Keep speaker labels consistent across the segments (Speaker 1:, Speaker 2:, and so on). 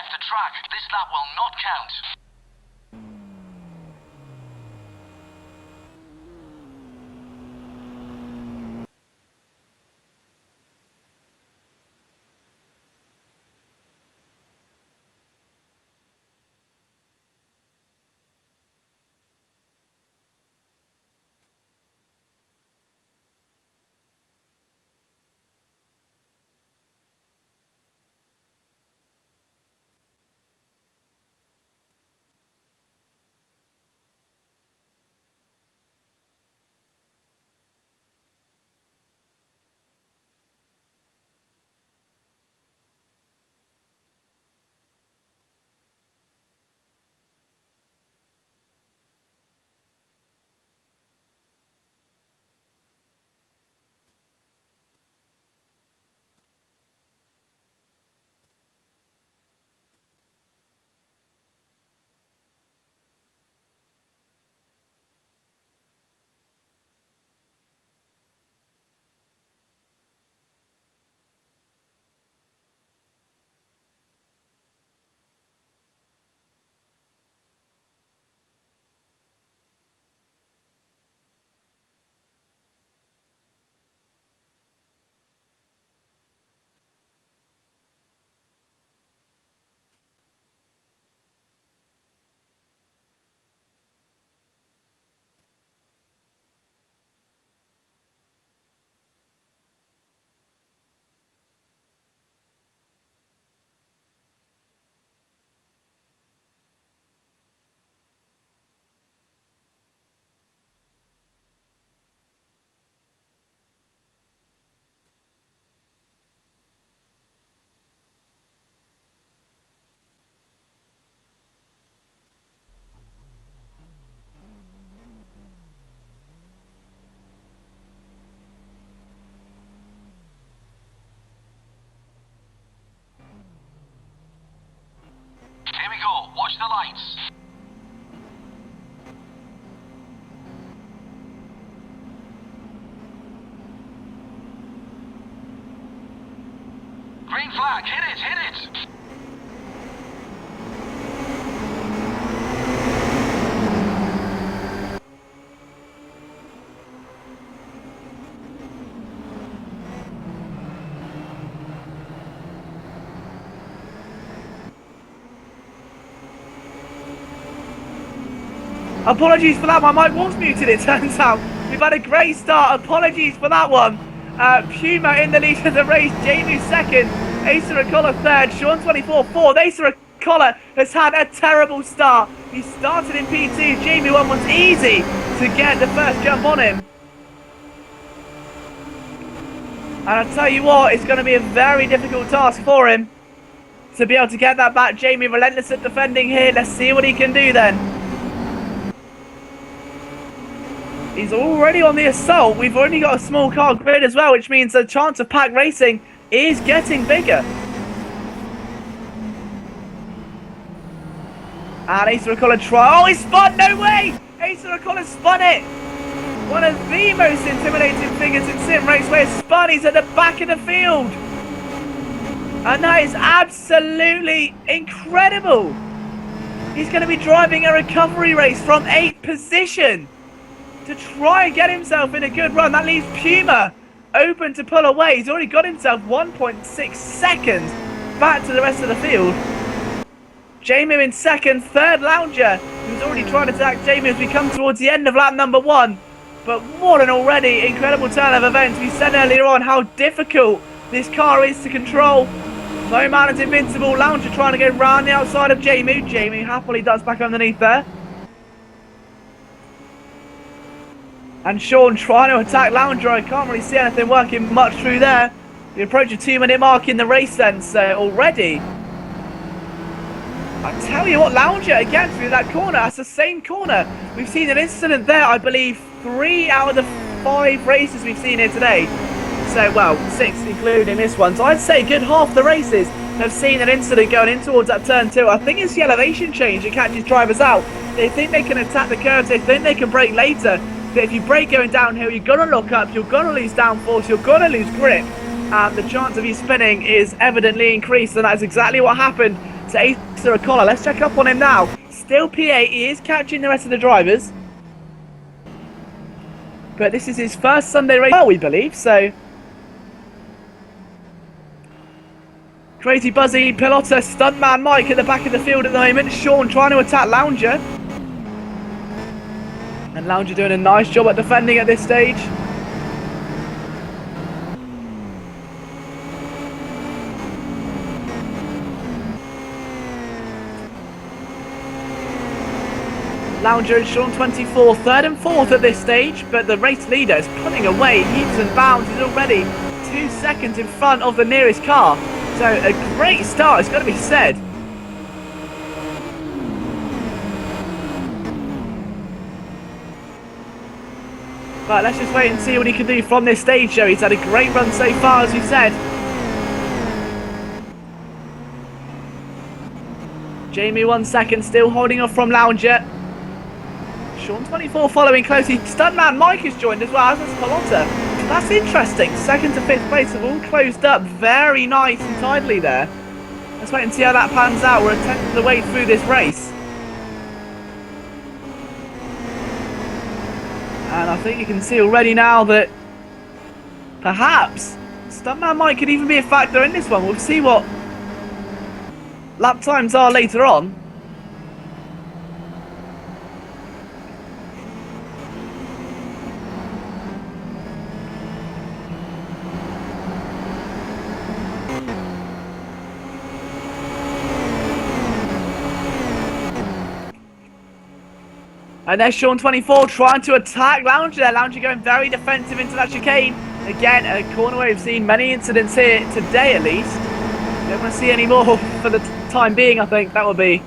Speaker 1: left the track. This lap will not count. Here we go. Watch the lights. Green flag. Hit it. Hit it.
Speaker 2: Apologies for that, my mic was muted, it turns out. We've had a great start, apologies for that one. Puma in the lead of the race, Jamie second, Asa Racola third, Sean 24 fourth. Asa Racola has had a terrible start. He started in P2, Jamie 1 was easy to get the first jump on him. And I'll tell you what, it's going to be a very difficult task for him to be able to get that back. Jamie relentless at defending here, let's see what he can do then. He's already on the assault. We've only got a small car grid as well, which means the chance of pack racing is getting bigger. And Asa Racola try. Oh, he spun! No way! Asa Racola spun it! One of the most intimidating figures in Simraceway has spun. He's at the back of the field. And that is absolutely incredible. He's going to be driving a recovery race from 8th position to try and get himself in a good run. That leaves Puma open to pull away. He's already got himself 1.6 seconds back to the rest of the field. Jamie in second, third Lounger, who's already trying to attack Jamie as we come towards the end of lap number 1. But what an already incredible turn of events. We said earlier on how difficult this car is to control. No man is invincible. Lounger trying to go round the outside of Jamie. Jamie happily does back underneath there. And Sean trying to attack Lounger. I can't really see anything working much through there. We approach a 2-minute mark in the race then, so already. I tell you what, Lounger again through that corner. That's the same corner. We've seen an incident there, I believe, 3 out of the 5 races we've seen here today. So, well, 6 including this one. So I'd say a good half the races have seen an incident going in towards that turn 2. I think it's the elevation change that catches drivers out. They think they can attack the curves. They think they can brake later. But if you brake going downhill, you're going to look up, you're going to lose downforce, you're going to lose grip. And the chance of you spinning is evidently increased. And that's exactly what happened to Asa O'Connor. Let's check up on him now. Still P8, he is catching the rest of the drivers. But this is his first Sunday race, we believe, so... Crazy Buzzy, Pilotta, Stuntman Mike at the back of the field at the moment. Sean trying to attack Lounger. And Lounger doing a nice job at defending at this stage. Lounger and Sean 24, third and fourth at this stage, but the race leader is pulling away, leaps and bounds. He's already 2 seconds in front of the nearest car. So a great start, it's got to be said. But let's just wait and see what he can do from this stage, Joe. He's had a great run so far, as we said. Jamie 1 second, still holding off from Lounger. Sean 24 following closely. Stuntman Mike has joined as well, as has Pilotta. That's interesting. Second to fifth place have all closed up very nice and tidily there. Let's wait and see how that pans out. We're a tenth of the way through this race. And I think you can see already now that perhaps Stuntman Mike could even be a factor in this one. We'll see what lap times are later on. And there's Sean 24 trying to attack Lounger there. Lounger going very defensive into that chicane. Again, a corner where we've seen many incidents here today at least. Don't want to see any more for the time being, I think. That would be,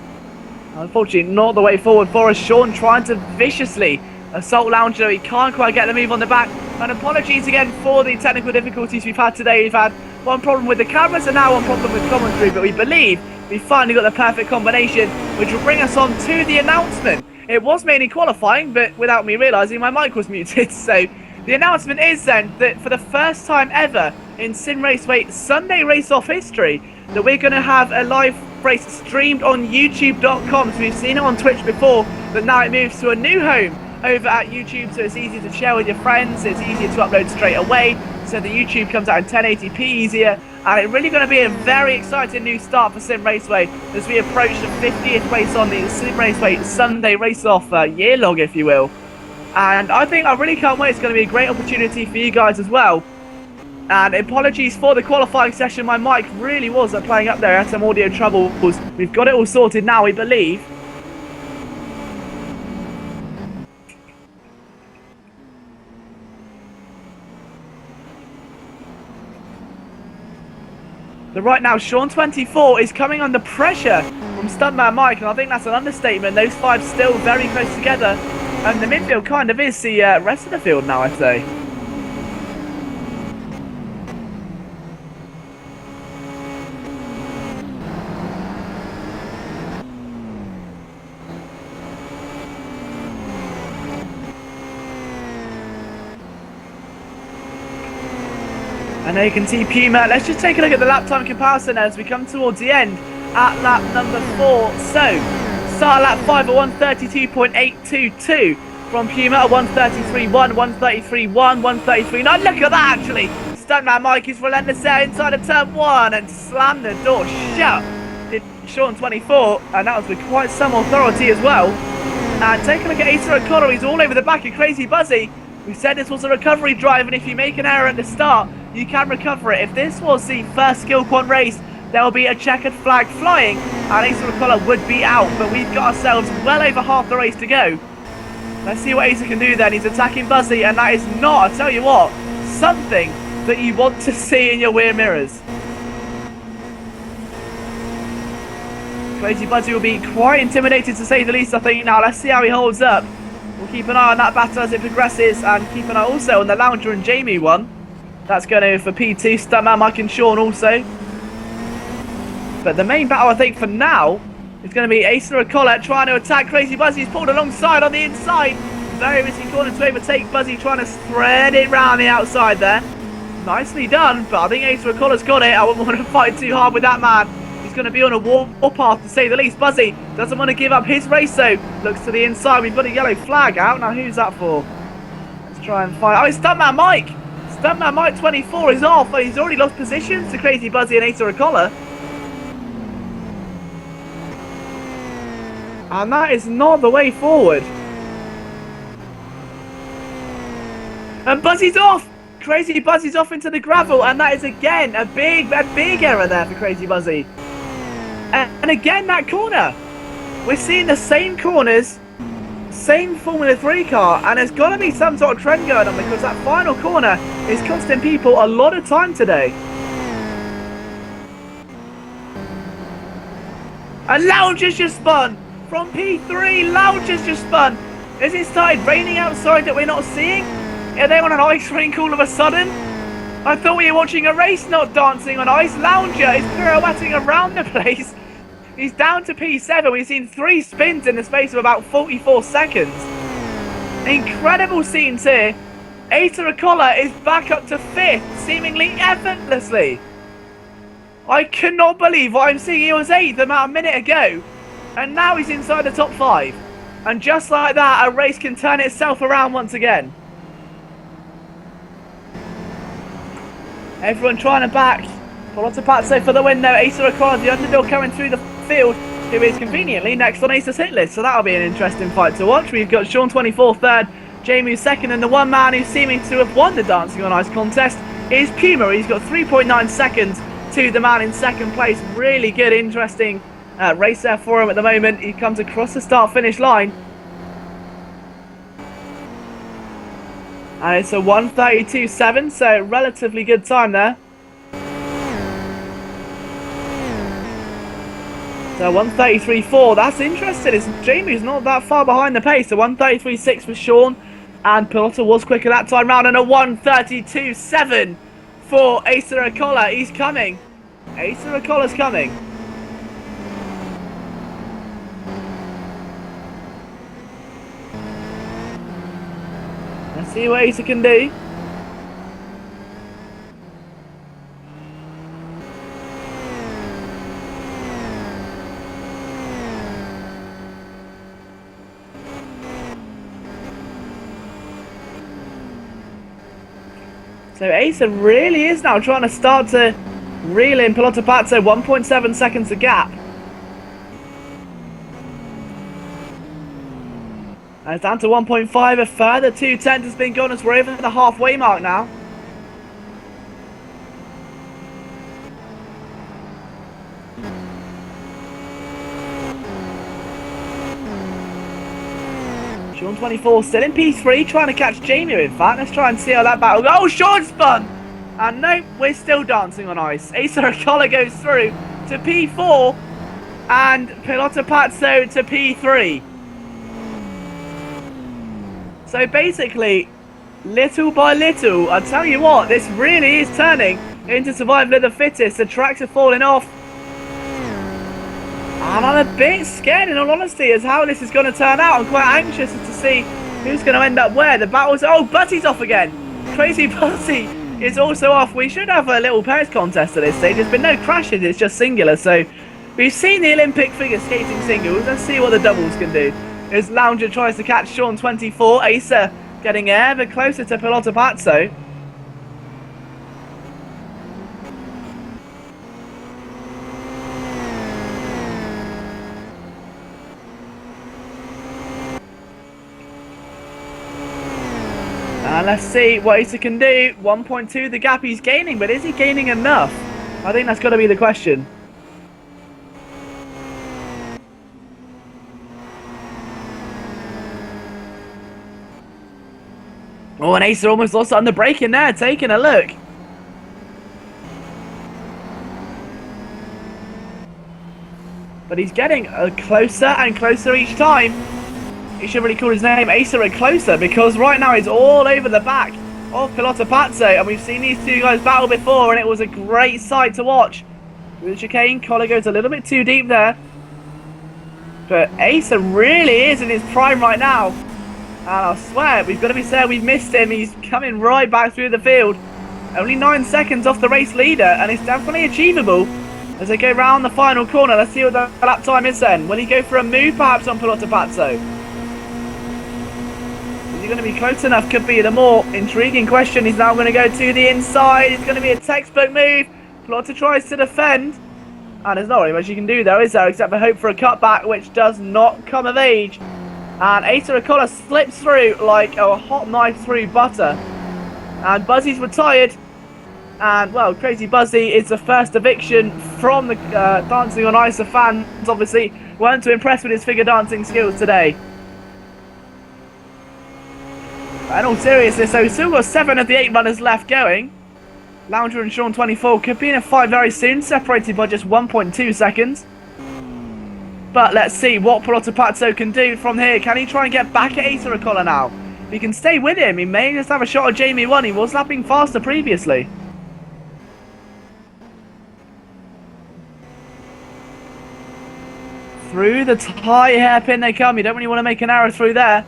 Speaker 2: unfortunately, not the way forward for us. Sean trying to viciously assault Lounger. He can't quite get the move on the back. And apologies again for the technical difficulties we've had today. We've had one problem with the cameras and now one problem with commentary. But we believe we finally got the perfect combination, which will bring us on to the announcement. It was mainly qualifying, but without me realising my mic was muted. So the announcement is then that for the first time ever in Simraceway Sunday race-off history, that we're going to have a live race streamed on YouTube.com. So we've seen it on Twitch before, but now it moves to a new home over at YouTube, so it's easy to share with your friends, it's easier to upload straight away, so the YouTube comes out in 1080p easier, and it's really going to be a very exciting new start for Sim Raceway as we approach the 50th race on the Sim Raceway Sunday race-off year log, if you will. And I think I really can't wait. It's going to be a great opportunity for you guys as well. And apologies for the qualifying session, my mic really was playing up there. I had some audio troubles. We've got it all sorted now, we believe. So right now, Sean 24 is coming under pressure from Stuntman Mike, and I think that's an understatement. Those five still very close together, and the midfield kind of is the rest of the field now, I'd say. And there you can see Puma. Let's just take a look at the lap time comparison as we come towards the end at lap number 4. So, start lap 5 at 132.822 from Puma at 133.1, 133.1, 133.9. Look at that, actually. Stuntman Mike is relentless there inside of turn 1 and slammed the door shut. Did Sean 24, and that was with quite some authority as well. And take a look at Asa O'Connor. He's all over the back of Crazy Buzzy. We said this was a recovery drive, and if you make an error at the start, you can recover it. If this was the first skill quad race, there will be a checkered flag flying, and Asa O'Connor would be out. But we've got ourselves well over half the race to go. Let's see what Asa can do then. He's attacking Buzzy, and that is not, I tell you what, something that you want to see in your rear mirrors. Crazy Buzzy will be quite intimidated to say the least, I think. Now, let's see how he holds up. We'll keep an eye on that battle as it progresses, and keep an eye also on the Lounger and Jamie one. That's going over for P2, Stuntman Mike and Sean also. But the main battle, I think, for now, is going to be Asa O'Connor trying to attack Crazy Buzzy. He's pulled alongside on the inside. Very risky corner to overtake Buzzy, trying to thread it round the outside there. Nicely done, but I think Asa O'Connor's got it. I wouldn't want to fight too hard with that man. He's going to be on a warpath, to say the least. Buzzy doesn't want to give up his race, though. Looks to the inside. We've got a yellow flag out. Now, who's that for? Let's try and find... Oh, it's Stuntman Mike. Stuntman Mike 24 is off. But he's already lost positions to Crazy Buzzy and Asa Ricola. And that is not the way forward. And Buzzy's off. Crazy Buzzy's off into the gravel, and that is again a big error there for Crazy Buzzy. And again that corner. We're seeing the same corners, same Formula 3 car, and there's got to be some sort of trend going on, because that final corner is costing people a lot of time today. And Lounge has just spun from P3. Lounge has just spun. Has it started raining outside that we're not seeing? Are they on an ice rink all of a sudden? I thought we were watching a race, not dancing on ice. Lounger is pirouetting around the place. He's down to P7. We've seen 3 spins in the space of about 44 seconds. Incredible scenes here. Asa Ricola is back up to 5th, seemingly effortlessly. I cannot believe what I'm seeing. He was 8th about a minute ago, and now he's inside the top 5. And just like that, a race can turn itself around once again. Everyone trying to back Piloto Pazzo for the win though. Asa Ricola, the underdog, coming through the field, who is conveniently next on Asa's hit list. So that'll be an interesting fight to watch. We've got Sean 24 third, Jamie 2nd, and the one man who's seeming to have won the Dancing on Ice contest is Puma. He's got 3.9 seconds to the man in 2nd place. Really good, interesting race there for him at the moment. He comes across the start-finish line. And it's a 1:32.7, so relatively good time there. So 1:33.4, that's interesting. It's Jamie's not that far behind the pace. So 1:33.6 for Sean, and Piloto was quicker that time round, and a 1:32.7 for Asa Ricola. He's coming. Asa Ricola's coming. Let's see what Asa can do. So Asa really is now trying to start to reel in Piloto Pazzo. 1.7 seconds a gap. And it's down to 1.5. A further 2:10 has been gone as we're over the halfway mark now. Sean 24 still in P3, trying to catch Jamie, in fact. Let's try and see how that battle goes. Oh, Sean spun! And nope, we're still dancing on ice. Asa Ricola goes through to P4, and Piloto Pazzo to P3. So basically, little by little, I tell you what, this really is turning into survival of the fittest. The tracks are falling off. And I'm a bit scared, in all honesty, as how this is going to turn out. I'm quite anxious to see who's going to end up where. The battle's... Oh, Buzzy's off again. Crazy Buzzy is also off. We should have a little pairs contest at this stage. There's been no crashes, it's just singular. So we've seen the Olympic figure skating singles. Let's see what the doubles can do. As Lounger tries to catch Sean 24. Asa getting ever closer to Piloto Pazzo. And let's see what Asa can do. 1.2 the gap he's gaining, but is he gaining enough? I think that's got to be the question. Oh, and Asa almost lost it on the break in there, taking a look. But he's getting closer and closer each time. He should really call his name Asa Closer, because right now he's all over the back of Piloto Pazzo, and we've seen these two guys battle before, and it was a great sight to watch. With the chicane, Collar goes a little bit too deep there. But Asa really is in his prime right now. And I swear, we've got to be sad we've missed him. He's coming right back through the field. Only 9 seconds off the race leader, and it's definitely achievable. As they go round the final corner, let's see what the lap time is then. Will he go for a move perhaps on Piloto Pazzo? Is he going to be close enough? Could be the more intriguing question. He's now going to go to the inside. It's going to be a textbook move. Piloto tries to defend. And there's not really much you can do though, is there? Except for hope for a cutback, which does not come of age. And Acer Acola slips through like a hot knife through butter. And Buzzy's retired. And, well, Crazy Buzzy is the first eviction from the Dancing on Ice. The fans, obviously, weren't too impressed with his figure dancing skills today. In all seriousness, so we've still got 7 of the 8 runners left going. Lounger and Sean 24 could be in a fight very soon, separated by just 1.2 seconds. But let's see what Piloto Pazzo can do from here. Can he try and get back at Acer Acola now? If he can stay with him, he may just have a shot at Jamie 1. He was lapping faster previously. Through the high hairpin they come. You don't really want to make an arrow through there.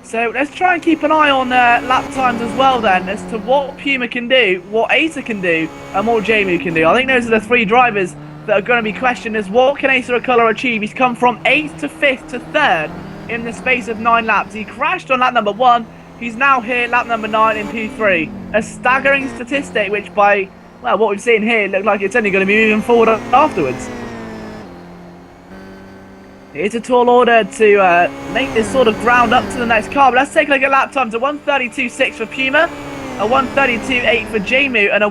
Speaker 2: So let's try and keep an eye on lap times as well then, as to what Puma can do, what Acer can do, and what Jamie can do. I think those are the 3 drivers that are going to be questioned, as what can Acer Acola achieve? He's come from 8th to 5th to 3rd in the space of 9 laps. He crashed on lap number 1. He's now here lap number 9 in P3. A staggering statistic, which by, well, what we've seen here, looked like it's only going to be moving forward afterwards. It's a tall order to make this sort of ground up to the next car. But let's take a look at lap times. A 1:32.6 for Puma, a 1:32.8 for Jamu, and a